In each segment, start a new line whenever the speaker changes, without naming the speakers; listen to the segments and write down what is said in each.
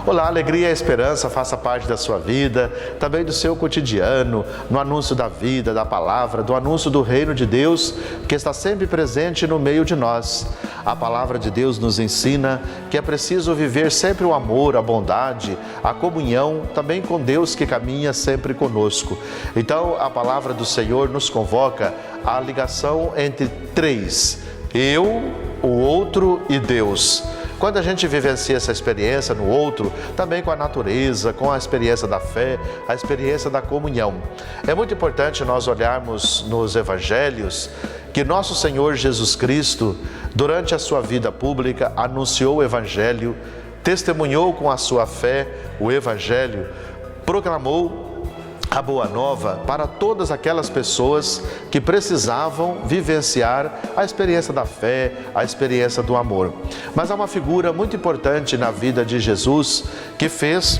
Olá, alegria e a esperança faça parte da sua vida, também do seu cotidiano, no anúncio da vida, da palavra, do anúncio do reino de Deus, que está sempre presente no meio de nós. A palavra de Deus nos ensina que é preciso viver sempre o amor, a bondade, a comunhão também com Deus que caminha sempre conosco. Então, a palavra do Senhor nos convoca à ligação entre três: eu, o outro e Deus. Quando a gente vivencia essa experiência no outro, também com a natureza, com a experiência da fé, a experiência da comunhão. É muito importante nós olharmos nos evangelhos que nosso Senhor Jesus Cristo, durante a sua vida pública, anunciou o evangelho, testemunhou com a sua fé o evangelho, proclamou a boa nova para todas aquelas pessoas que precisavam vivenciar a experiência da fé, a experiência do amor. Mas há uma figura muito importante na vida de Jesus que fez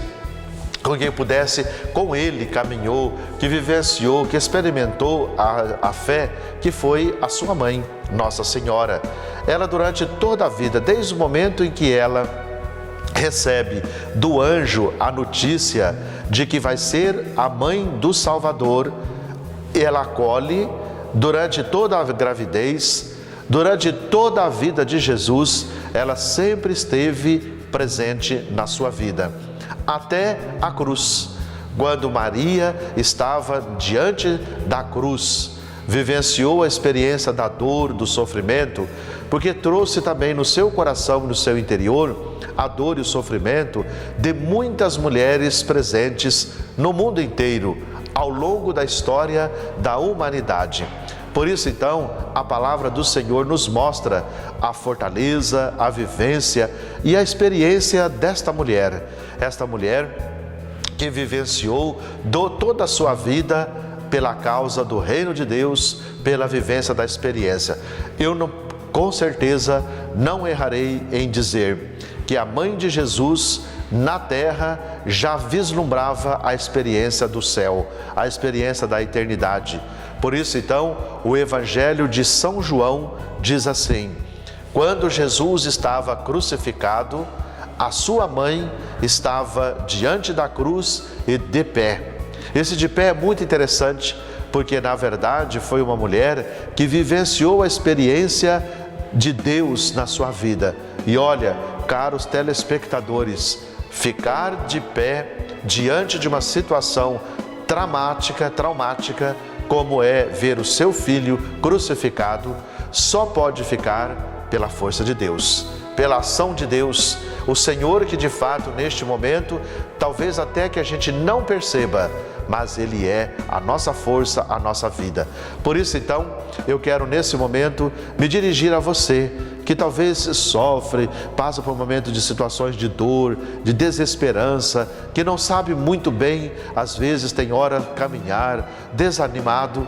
com que pudesse, com ele caminhou, que vivenciou, que experimentou a fé, que foi a sua mãe, Nossa Senhora. Ela, durante toda a vida, desde o momento em que ela recebe do anjo a notícia de que vai ser a mãe do Salvador, ela acolhe durante toda a gravidez, durante toda a vida de Jesus, ela sempre esteve presente na sua vida, até a cruz. Quando Maria estava diante da cruz, vivenciou a experiência da dor, do sofrimento, porque trouxe também no seu coração, no seu interior, a dor e o sofrimento de muitas mulheres presentes no mundo inteiro, ao longo da história da humanidade. Por isso, então, a palavra do Senhor nos mostra a fortaleza, a vivência e a experiência desta mulher. Esta mulher que vivenciou toda a sua vida pela causa do reino de Deus, pela vivência da experiência. Com certeza não errarei em dizer que a mãe de Jesus na terra já vislumbrava a experiência do céu, a experiência da eternidade. Por isso, então, o Evangelho de São João diz assim: quando Jesus estava crucificado, a sua mãe estava diante da cruz e de pé. Esse de pé é muito interessante, porque na verdade foi uma mulher que vivenciou a experiência de Deus na sua vida. E olha, caros telespectadores, ficar de pé diante de uma situação traumática, como é ver o seu filho crucificado, só pode ficar pela força de Deus, pela ação de Deus, o Senhor que de fato neste momento, talvez até que a gente não perceba, mas Ele é a nossa força, a nossa vida. Por isso, então, eu quero nesse momento me dirigir a você, que talvez sofre, passa por um momento de situações de dor, de desesperança, que não sabe muito bem, às vezes tem hora caminhar, desanimado.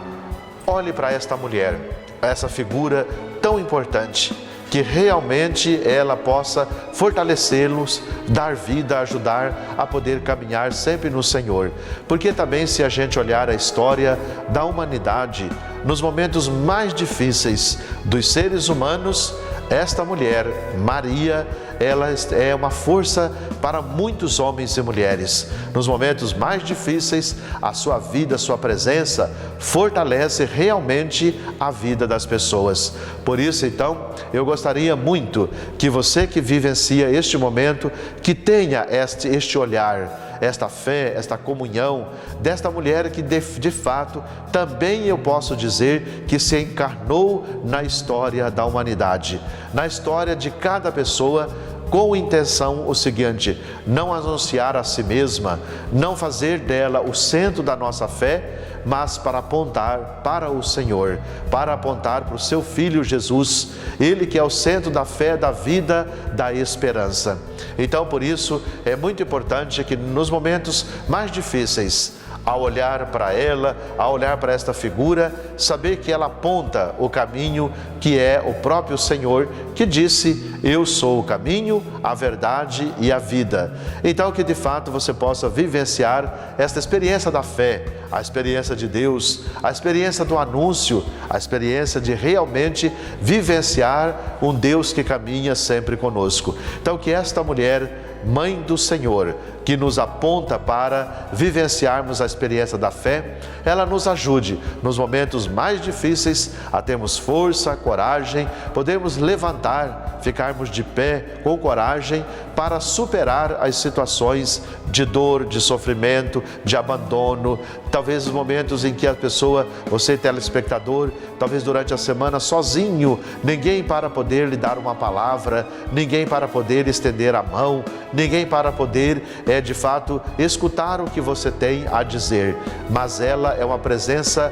Olhe para esta mulher, essa figura tão importante, que realmente ela possa fortalecê-los, dar vida, ajudar a poder caminhar sempre no Senhor. Porque também, se a gente olhar a história da humanidade, nos momentos mais difíceis dos seres humanos, esta mulher, Maria, ela é uma força para muitos homens e mulheres. Nos momentos mais difíceis, a sua vida, a sua presença fortalece realmente a vida das pessoas. Por isso, então, eu gostaria muito que você que vivencia este momento, que tenha este olhar, esta fé, esta comunhão desta mulher que de fato também eu posso dizer que se encarnou na história da humanidade, na história de cada pessoa, com intenção o seguinte: não anunciar a si mesma, não fazer dela o centro da nossa fé, mas para apontar para o Senhor, para apontar para o seu Filho Jesus, Ele que é o centro da fé, da vida, da esperança. Então, por isso, é muito importante que nos momentos mais difíceis, ao olhar para ela, ao olhar para esta figura, saber que ela aponta o caminho que é o próprio Senhor, que disse: eu sou o caminho, a verdade e a vida. Então, que de fato você possa vivenciar esta experiência da fé, a experiência de Deus, a experiência do anúncio, a experiência de realmente vivenciar um Deus que caminha sempre conosco. Então, que esta mulher Mãe do Senhor, que nos aponta para vivenciarmos a experiência da fé, ela nos ajude nos momentos mais difíceis a termos força, coragem, podermos levantar, ficarmos de pé com coragem para superar as situações de dor, de sofrimento, de abandono, talvez os momentos em que a pessoa, você telespectador, talvez durante a semana sozinho, ninguém para poder lhe dar uma palavra, ninguém para poder estender a mão, ninguém para poder, de fato, escutar o que você tem a dizer, mas ela é uma presença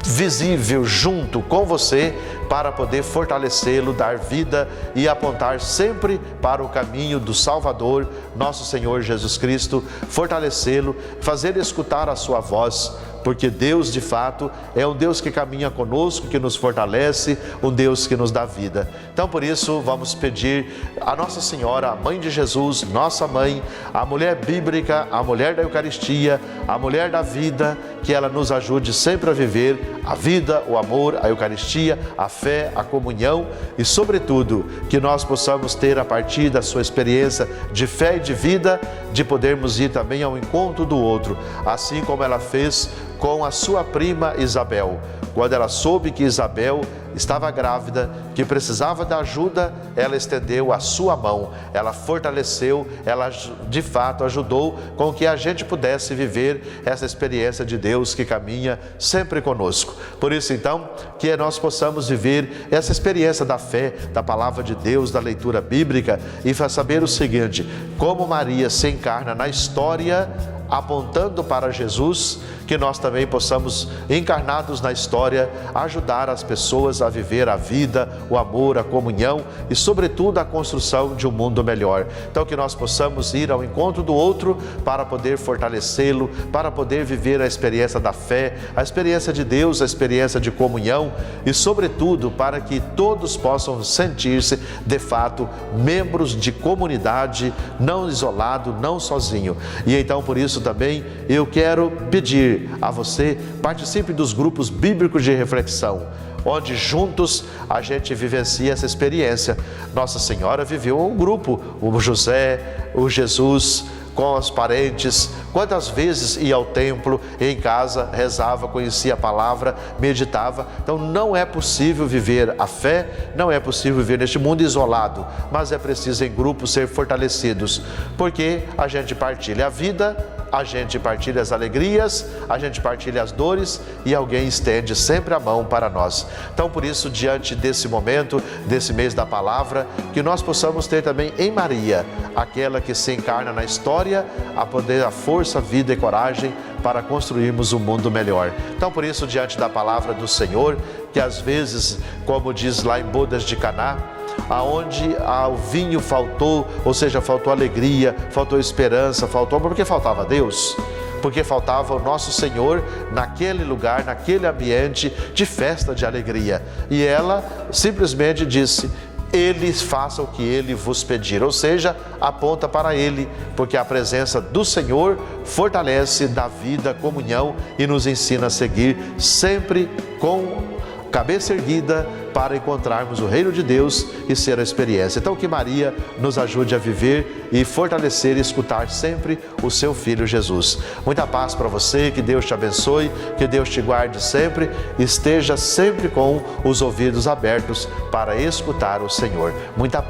visível junto com você para poder fortalecê-lo, dar vida e apontar sempre para o caminho do Salvador, nosso Senhor Jesus Cristo, fortalecê-lo, fazer escutar a sua voz, porque Deus de fato é um Deus que caminha conosco, que nos fortalece, um Deus que nos dá vida. Então por isso vamos pedir a Nossa Senhora, a Mãe de Jesus, nossa mãe, a mulher bíblica, a mulher da Eucaristia, a mulher da vida, que ela nos ajude sempre a viver a vida, o amor, a Eucaristia, a fé, a comunhão e sobretudo que nós possamos ter a partir da sua experiência de fé e de vida, de podermos ir também ao encontro do outro, assim como ela fez com a sua prima Isabel. Quando ela soube que Isabel estava grávida, que precisava da ajuda, ela estendeu a sua mão, ela fortaleceu, ela de fato ajudou com que a gente pudesse viver essa experiência de Deus que caminha sempre conosco. Por isso então, que nós possamos viver essa experiência da fé, da palavra de Deus, da leitura bíblica e saber o seguinte, como Maria se encarna na história, apontando para Jesus, que nós também possamos, encarnados na história, ajudar as pessoas a viver a vida, o amor, a comunhão e, sobretudo, a construção de um mundo melhor. Então, que nós possamos ir ao encontro do outro para poder fortalecê-lo, para poder viver a experiência da fé, a experiência de Deus, a experiência de comunhão e, sobretudo, para que todos possam sentir-se, de fato, membros de comunidade, não isolado, não sozinho. E então, por isso também, eu quero pedir a você, participe dos grupos bíblicos de reflexão, onde juntos a gente vivencia essa experiência. Nossa Senhora viveu um grupo, o José, o Jesus, com os parentes, quantas vezes ia ao templo, em casa, rezava, conhecia a palavra, meditava. Então não é possível viver a fé, não é possível viver neste mundo isolado, mas é preciso em grupos ser fortalecidos, porque a gente partilha a vida, a gente partilha as alegrias, a gente partilha as dores e alguém estende sempre a mão para nós. Então, por isso, diante desse momento, desse mês da palavra, que nós possamos ter também em Maria, aquela que se encarna na história, a poder, a força, vida e coragem para construirmos um mundo melhor. Então, por isso, diante da palavra do Senhor, que às vezes, como diz lá em Bodas de Caná, aonde o vinho faltou, ou seja, faltou alegria, faltou esperança, faltou porque faltava Deus, porque faltava o nosso Senhor naquele lugar, naquele ambiente de festa, de alegria. E ela simplesmente disse: Ele faça o que Ele vos pedir, ou seja, aponta para Ele, porque a presença do Senhor fortalece, dá vida, comunhão e nos ensina a seguir sempre com cabeça erguida para encontrarmos o reino de Deus e ser a experiência. Então que Maria nos ajude a viver e fortalecer e escutar sempre o seu Filho Jesus. Muita paz para você, que Deus te abençoe, que Deus te guarde sempre, esteja sempre com os ouvidos abertos para escutar o Senhor. Muita